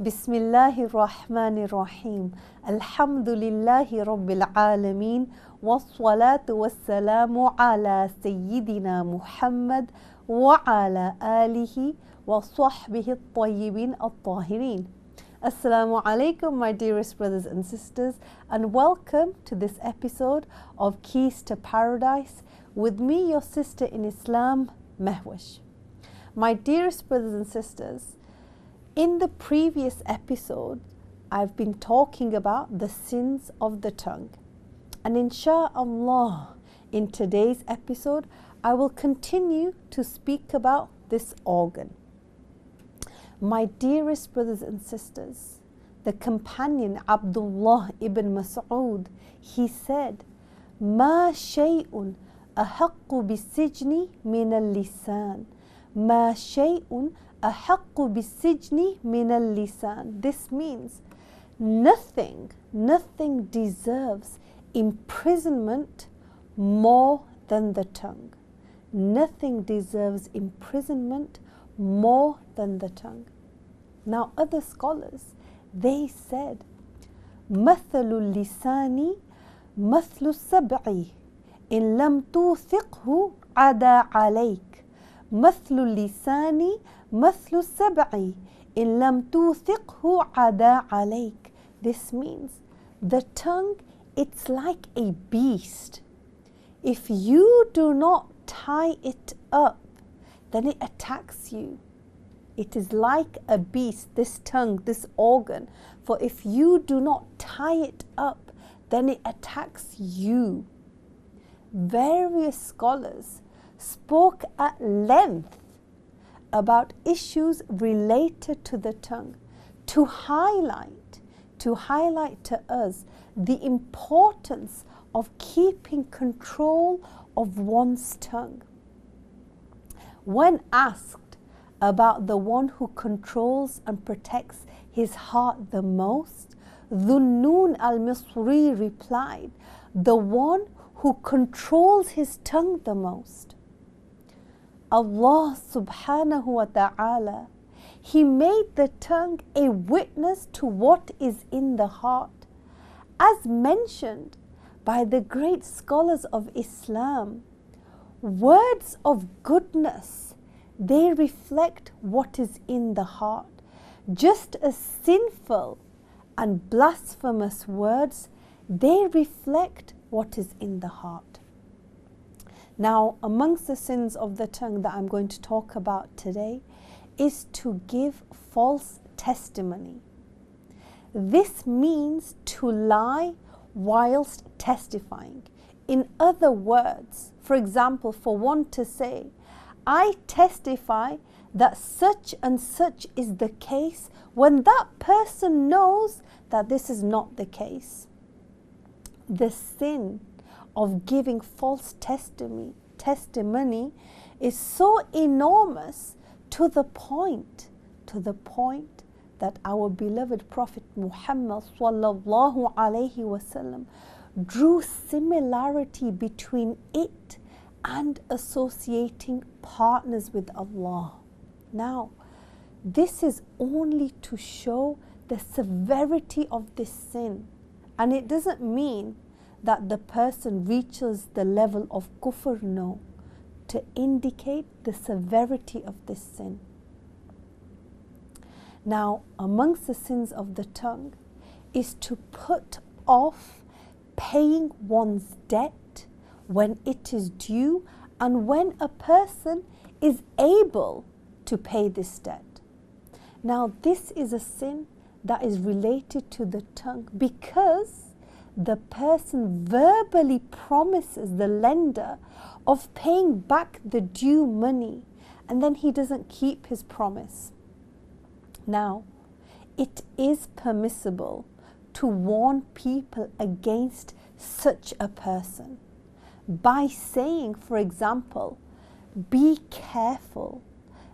Bismillahirrahmanirrahim. Alhamdulillahi Rabbil Alameen. Wassalatu wassalamu ala Sayyidina Muhammad wa ala alihi wa sahbihi at-tayyibin at-tahirin. Assalamu alaikum, my dearest brothers and sisters, and welcome to this episode of Keys to Paradise with me, your sister in Islam, Mehwish. My dearest brothers and sisters, in the previous episode, I've been talking about the sins of the tongue. And insha'Allah, in today's episode, I will continue to speak about this organ. My dearest brothers and sisters, the companion Abdullah ibn Mas'ud, he said, "Ma shay'un ahaqqu bisijni min al-lisan. Ma shay'un ahaqqu bisijni min al-lisan." This means nothing deserves imprisonment more than the tongue. Nothing deserves imprisonment more than the tongue. Now other scholars, they said, "Mathalu lisani mathlu sab'i in lam tuthiqhu ada alayk. Mathlu lisani mathlu sab'i in lam tuthiqhu ada alayk." This means the tongue, it's like a beast. If you do not tie it up, then it attacks you. It is like a beast, this tongue, this organ. For if you do not tie it up, then it attacks you. Various scholars spoke at length about issues related to the tongue to highlight to us the importance of keeping control of one's tongue. When asked about the one who controls and protects his heart the most, Dhunnun al-Misri replied, "The one who controls his tongue the most." Allah subhanahu wa ta'ala, He made the tongue a witness to what is in the heart. As mentioned by the great scholars of Islam, words of goodness, they reflect what is in the heart. Just as sinful and blasphemous words, they reflect what is in the heart. Now, amongst the sins of the tongue that I'm going to talk about today is to give false testimony. This means to lie whilst testifying. In other words, for example, for one to say, "I testify that such and such is the case," when that person knows that this is not the case. The sin of giving false testimony is so enormous to the point that our beloved Prophet Muhammad sallallahu alaihi wasallam drew similarity between it and associating partners with Allah. Now, this is only to show the severity of this sin, and it doesn't mean that the person reaches the level of kufr, no, to indicate the severity of this sin. Now, amongst the sins of the tongue is to put off paying one's debt when it is due and when a person is able to pay this debt. Now, this is a sin that is related to the tongue because the person verbally promises the lender of paying back the due money, and then he doesn't keep his promise. Now, it is permissible to warn people against such a person by saying, for example, be careful,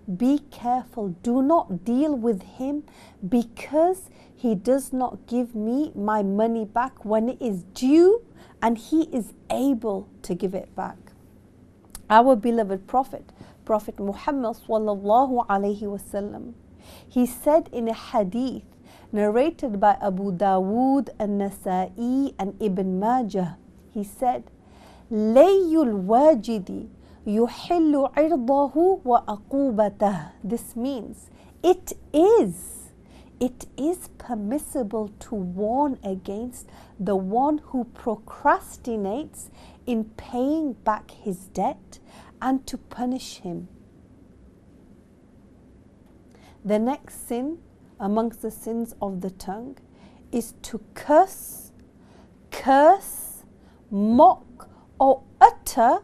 do not deal with him because he does not give me my money back when it is due and he is able to give it back. Our beloved Prophet Muhammad sallallahu alaihi wasallam, he said in a hadith narrated by Abu Dawood and Nasa'i and Ibn Majah. He said, Layul wajidi yuhillu irdahu wa aqubatah. This means it is permissible to warn against the one who procrastinates in paying back his debt and to punish him. The next sin amongst the sins of the tongue is to curse, mock, or utter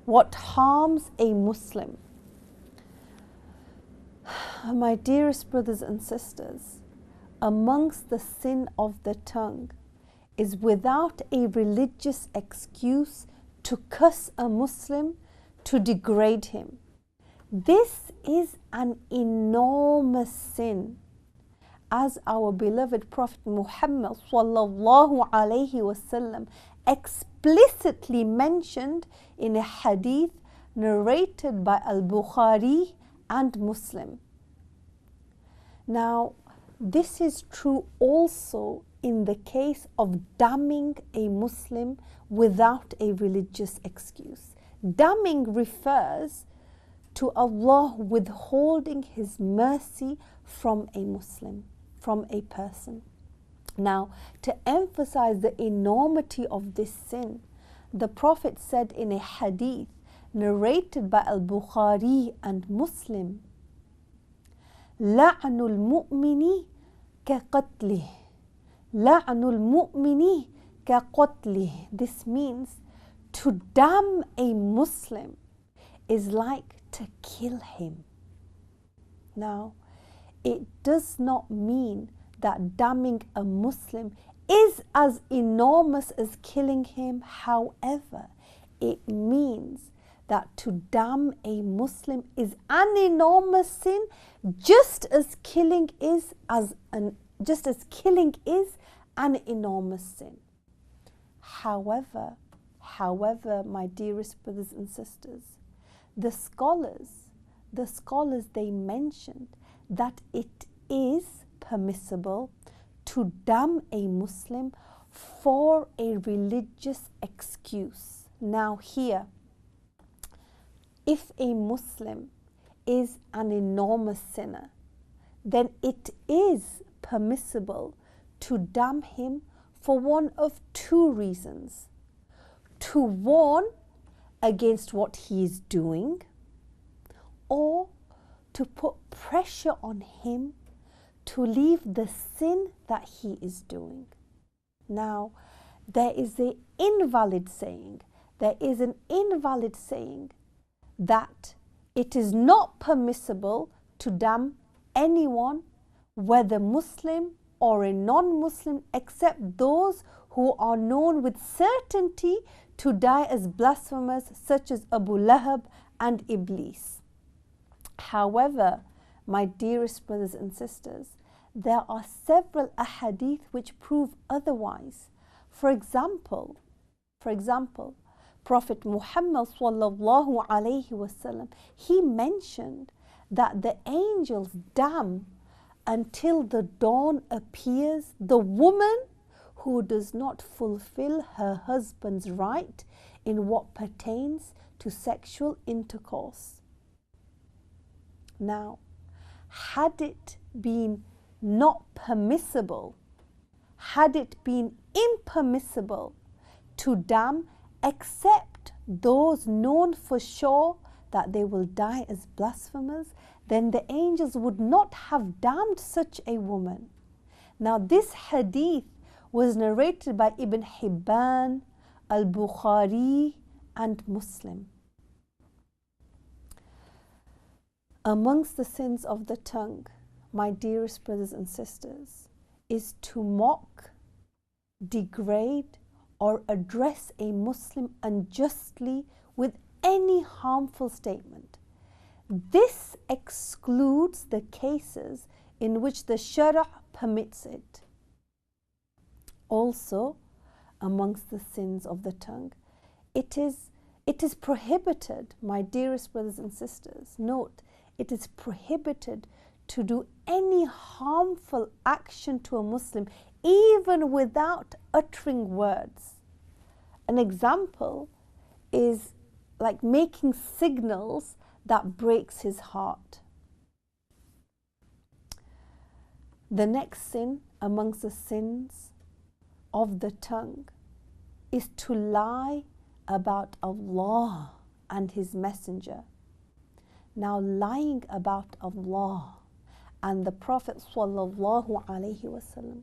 what harms a Muslim. My dearest brothers and sisters, amongst the sin of the tongue is without a religious excuse to curse a Muslim, to degrade him. This is an enormous sin. As our beloved Prophet Muhammad sallallahu alaihi wasallam explicitly mentioned in a hadith narrated by Al-Bukhari and Muslim. Now, this is true also in the case of damning a Muslim without a religious excuse. Damning refers to Allah withholding His mercy from a Muslim, from a person. Now, to emphasize the enormity of this sin, the Prophet said in a hadith narrated by Al-Bukhari and Muslim, لَعْنُ الْمُؤْمِنِ كَقَتْلِهِ لَعْنُ الْمُؤْمِنِ كَقَتْلِهِ. This means to damn a Muslim is like to kill him. Now, it does not mean that damning a Muslim is as enormous as killing him. However, it means that to damn a Muslim is an enormous sin, just as killing is an enormous sin. However, my dearest brothers and sisters, the scholars they mentioned that it is permissible to damn a Muslim for a religious excuse. Now here, if a Muslim is an enormous sinner, then it is permissible to damn him for one of two reasons: to warn against what he is doing, or to put pressure on him to leave the sin that he is doing. Now, there is an invalid saying that it is not permissible to damn anyone, whether Muslim or a non-Muslim, except those who are known with certainty to die as blasphemers, such as Abu Lahab and Iblis. However, my dearest brothers and sisters, there are several ahadith which prove otherwise. For example, Prophet Muhammad sallallahu alaihi wasallam, he mentioned that the angels damn until the dawn appears the woman who does not fulfill her husband's right in what pertains to sexual intercourse. Now, had it been not permissible, had it been impermissible to damn except those known for sure that they will die as blasphemers, then the angels would not have damned such a woman. Now, this hadith was narrated by Ibn Hibban, Al-Bukhari and Muslim. Amongst the sins of the tongue, my dearest brothers and sisters, is to mock, degrade, or address a Muslim unjustly with any harmful statement. This excludes the cases in which the Shara permits it. Also, amongst the sins of the tongue, it is prohibited, my dearest brothers and sisters, note, it is prohibited to do any harmful action to a Muslim, even without uttering words. An example is like making signals that breaks his heart. The next sin amongst the sins of the tongue is to lie about Allah and His Messenger. Now, lying about Allah and the Prophet sallallahu alaihi wasallam,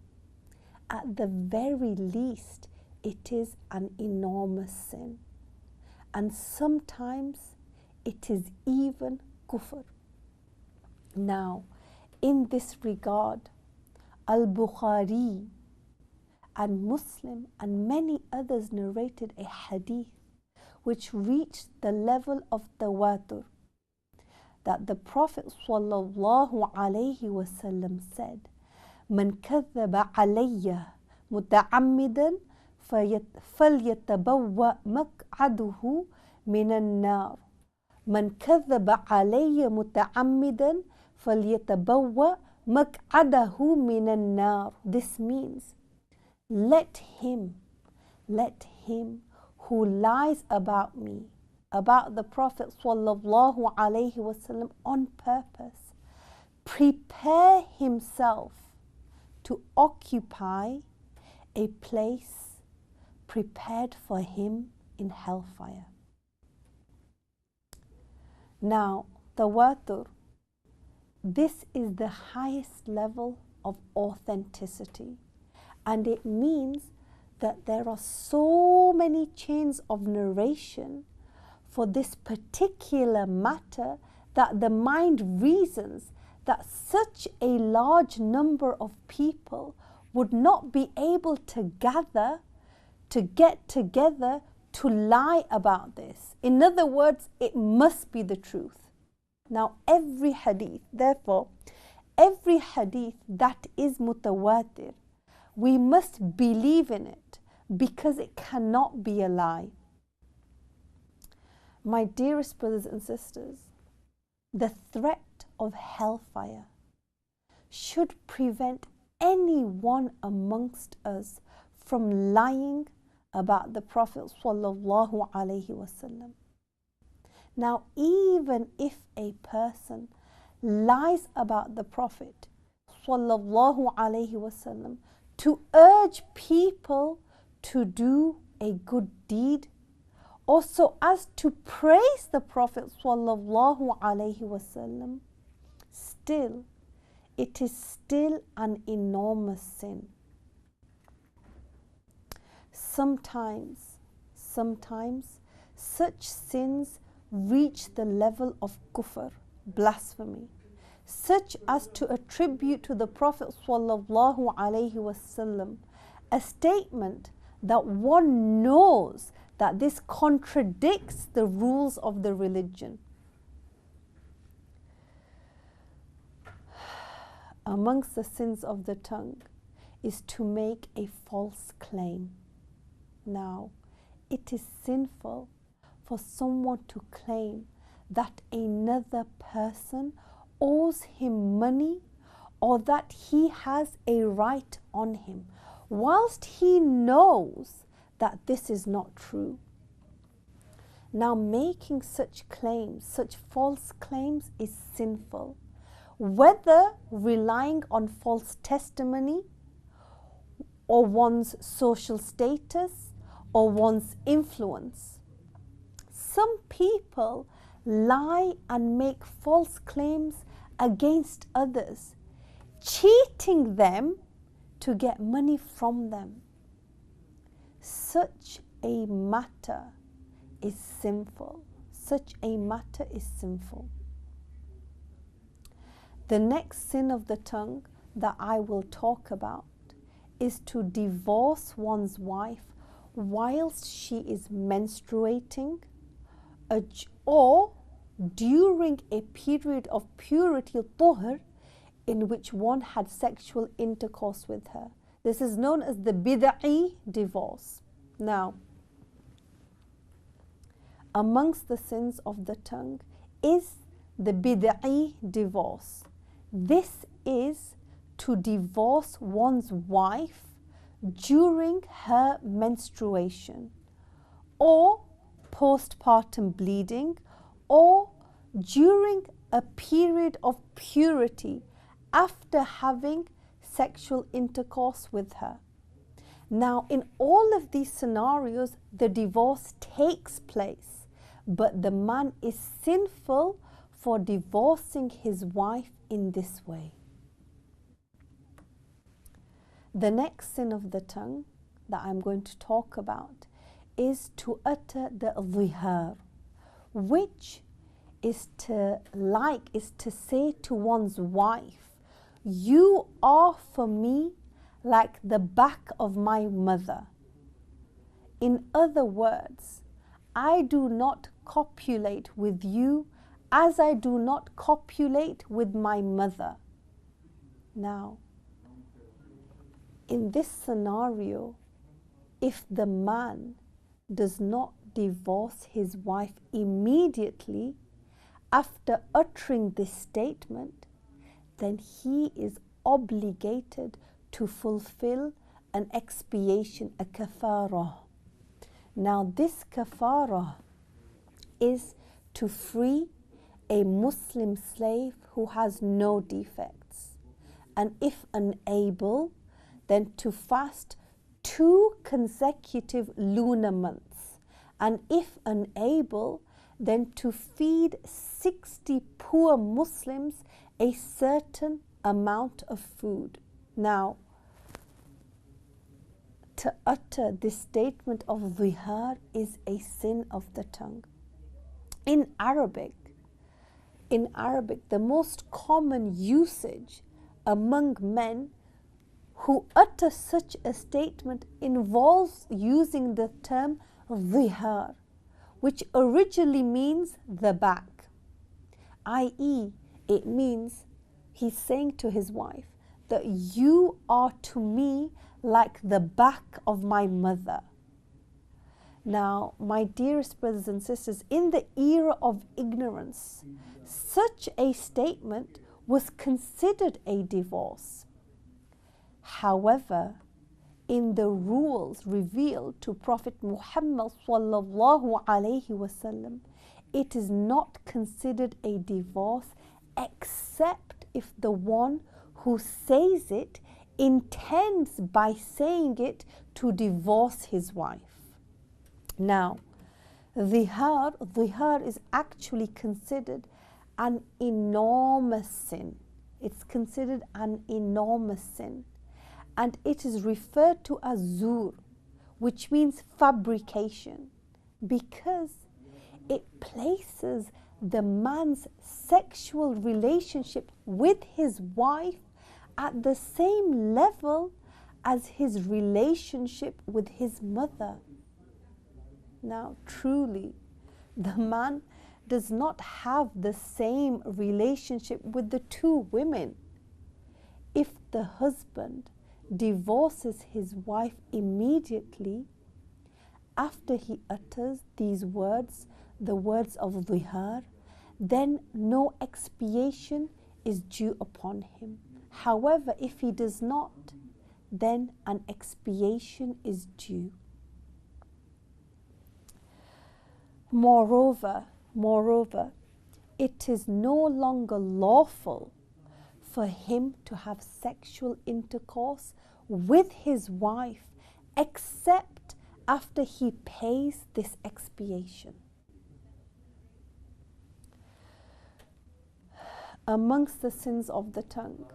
at the very least, it is an enormous sin. And sometimes it is even kufr. Now, in this regard, Al-Bukhari and Muslim and many others narrated a hadith which reached the level of tawatur, that the Prophet sallallahu alaihi wasallam said, "Man kadhaba alayya muta'ammidan فليتبوأ مقعده من النار. من كذب علي متعمدا فليتبوأ مقعده من النار." This means, let him who lies about me, about the Prophet sallallahu alaihi wasallam on purpose, prepare himself to occupy a place prepared for him in hellfire. Now, tawatur, this is the highest level of authenticity, and it means that there are so many chains of narration for this particular matter that the mind reasons that such a large number of people would not be able to get together to lie about this. In other words, it must be the truth. Now, every hadith that is mutawatir, we must believe in it because it cannot be a lie. My dearest brothers and sisters, the threat of hellfire should prevent anyone amongst us from lying about the Prophet sallallahu alaihi wasallam. Now, even if a person lies about the Prophet sallallahu alaihi wasallam to urge people to do a good deed, or so as to praise the Prophet sallallahu alaihi wasallam, still, it is still an enormous sin. Sometimes such sins reach the level of kufr, blasphemy, such as to attribute to the Prophet sallallahu alaihi wasallam a statement that one knows that this contradicts the rules of the religion. Amongst the sins of the tongue is to make a false claim. Now, it is sinful for someone to claim that another person owes him money or that he has a right on him, whilst he knows that this is not true. Now, making such claims, such false claims, is sinful, whether relying on false testimony or one's social status or one's influence. Some people lie and make false claims against others, cheating them to get money from them. Such a matter is sinful. Such a matter is sinful. The next sin of the tongue that I will talk about is to divorce one's wife whilst she is menstruating or during a period of purity, tuhr, in which one had sexual intercourse with her. This is known as the bid'i divorce. Now, amongst the sins of the tongue is the bid'i divorce. This is to divorce one's wife during her menstruation or postpartum bleeding or during a period of purity after having sexual intercourse with her. Now, in all of these scenarios, the divorce takes place, but the man is sinful for divorcing his wife in this way. The next sin of the tongue that I'm going to talk about is to utter the zihar, which is to say to one's wife, you are for me like the back of my mother. In other words, I do not copulate with you as I do not copulate with my mother. Now, in this scenario, if the man does not divorce his wife immediately after uttering this statement, then he is obligated to fulfill an expiation, a kafarah. Now, this kafarah is to free a Muslim slave who has no defects, and if unable, then to fast 2 consecutive lunar months, and if unable, then to feed 60 poor Muslims a certain amount of food. Now, to utter this statement of zihar is a sin of the tongue. In Arabic, the most common usage among men who utter such a statement involves using the term zihar, which originally means the back, i.e., it means he's saying to his wife that you are to me like the back of my mother. Now, my dearest brothers and sisters, in the era of ignorance, such a statement was considered a divorce. However, in the rules revealed to Prophet Muhammad sallallahu alaihi wasallam, it is not considered a divorce except if the one who says it intends by saying it to divorce his wife. Now, zihar is actually considered an enormous sin. It's considered an enormous sin. And it is referred to as zur, which means fabrication, because it places the man's sexual relationship with his wife at the same level as his relationship with his mother. Now, truly, the man does not have the same relationship with the 2 women. If the husband divorces his wife immediately after he utters these words, the words of zihar, then no expiation is due upon him. However, if he does not, then an expiation is due. Moreover, it is no longer lawful for him to have sexual intercourse with his wife except after he pays this expiation. Amongst the sins of the tongue,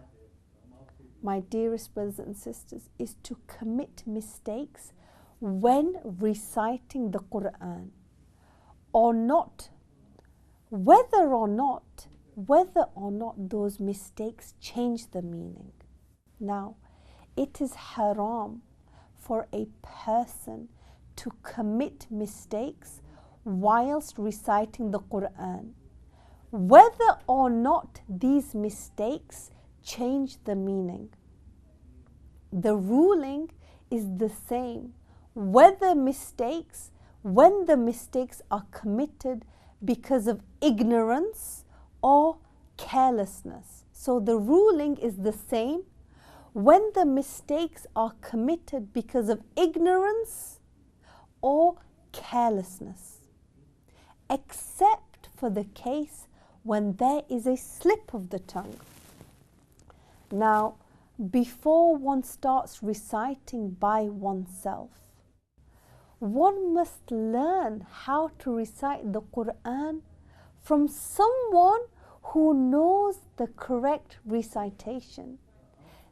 my dearest brothers and sisters, is to commit mistakes when reciting the Quran, or not, whether or not those mistakes change the meaning. Now, it is haram for a person to commit mistakes whilst reciting the Quran, whether or not these mistakes change the meaning. The ruling is the same when the mistakes are committed because of ignorance or carelessness. So the ruling is the same when the mistakes are committed because of ignorance or carelessness, except for the case when there is a slip of the tongue. Now, before one starts reciting by oneself, one must learn how to recite the Quran from someone who knows the correct recitation.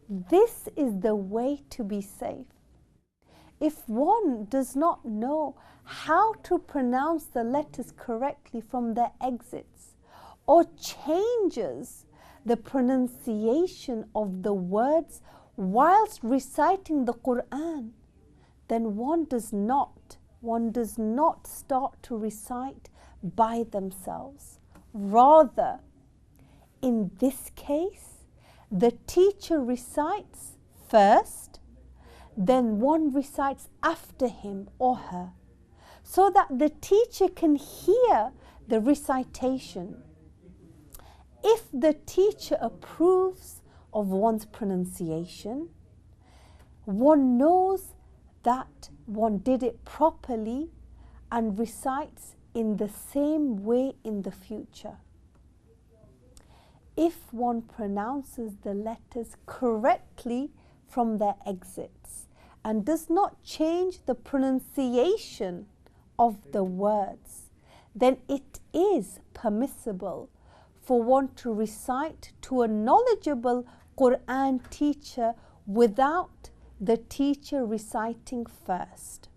This is the way to be safe. If one does not know how to pronounce the letters correctly from their exits, or changes the pronunciation of the words whilst reciting the Quran, then one does not start to recite by themselves. Rather, in this case, the teacher recites first, then one recites after him or her, so that the teacher can hear the recitation. If the teacher approves of one's pronunciation, one knows that one did it properly and recites in the same way in the future. If one pronounces the letters correctly from their exits and does not change the pronunciation of the words, then it is permissible for one to recite to a knowledgeable Quran teacher without the teacher reciting first.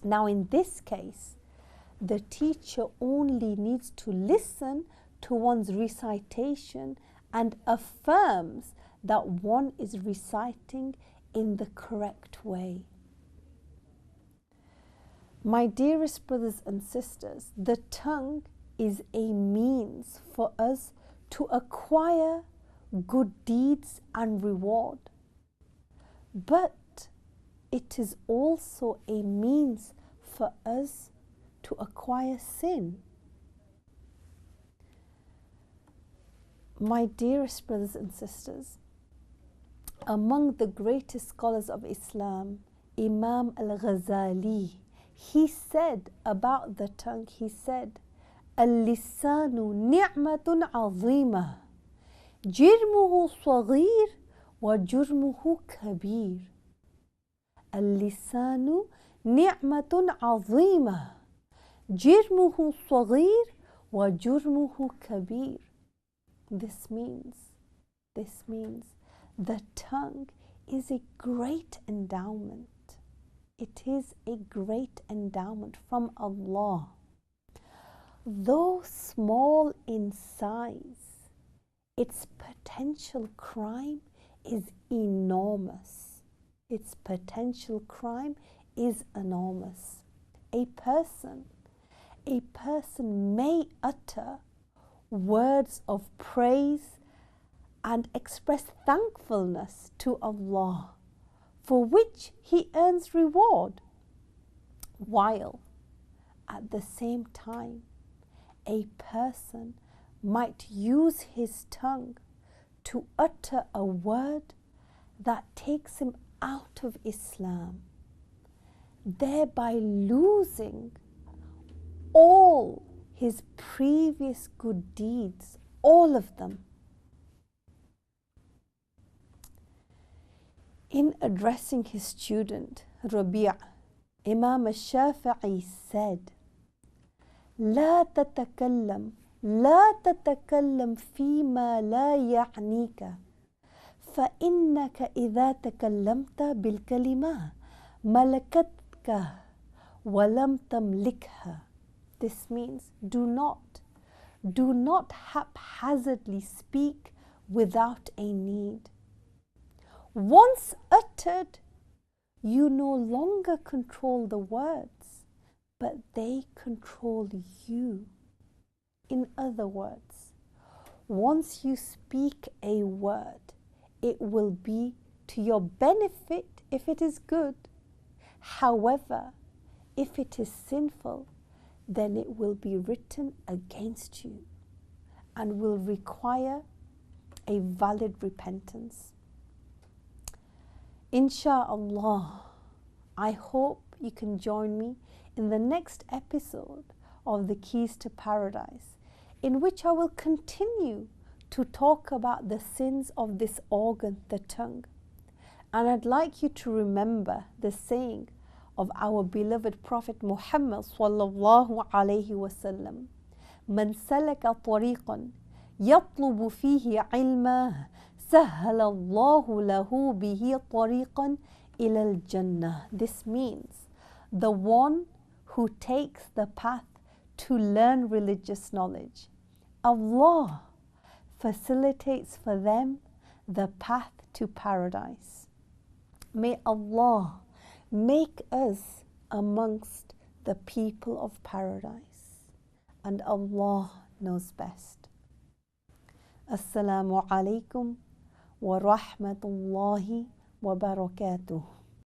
Now, in this case, the teacher only needs to listen to one's recitation and affirms that one is reciting in the correct way. My dearest brothers and sisters, the tongue is a means for us to acquire good deeds and reward, but it is also a means for us to acquire sin. My dearest brothers and sisters, among the greatest scholars of Islam, Imam al-Ghazali, he said about the tongue, he said, اللسان نعمة عظيمة جرمه صغير وجرمه كبير. اللسان نعمة عظيمة جرمه صغير وجرمه كبير. This means the tongue is a great endowment. It is a great endowment from Allah. Though small in size, its potential crime is enormous. Its potential crime is enormous. A person may utter words of praise and express thankfulness to Allah, for which he earns reward, while at the same time a person might use his tongue to utter a word that takes him out of Islam, thereby losing all his previous good deeds, all of them. In addressing his student Rabi', Imam al-Shafi'i said, لا تتكلم فيما لا يعنيك فإنك إذا تكلمت بالكلمة ملكتك ولم تملكها. This means do not haphazardly speak without a need. Once uttered, you no longer control the words, but they control you. In other words, once you speak a word, it will be to your benefit if it is good. However, if it is sinful, then it will be written against you and will require a valid repentance. Insha'Allah, I hope you can join me in the next episode of The Keys to Paradise, in which I will continue to talk about the sins of this organ, the tongue. And I'd like you to remember the saying of our beloved Prophet Muhammad sallallahu alayhi wasallam, "Man salaka tariqan yatlubu fihi ilma سهل الله له به طريقا إلى الجنة." This means the one who takes the path to learn religious knowledge, Allah facilitates for them the path to paradise. May Allah make us amongst the people of paradise, and Allah knows best. Assalamu alaikum wa rahmatullahi wa barakatuh.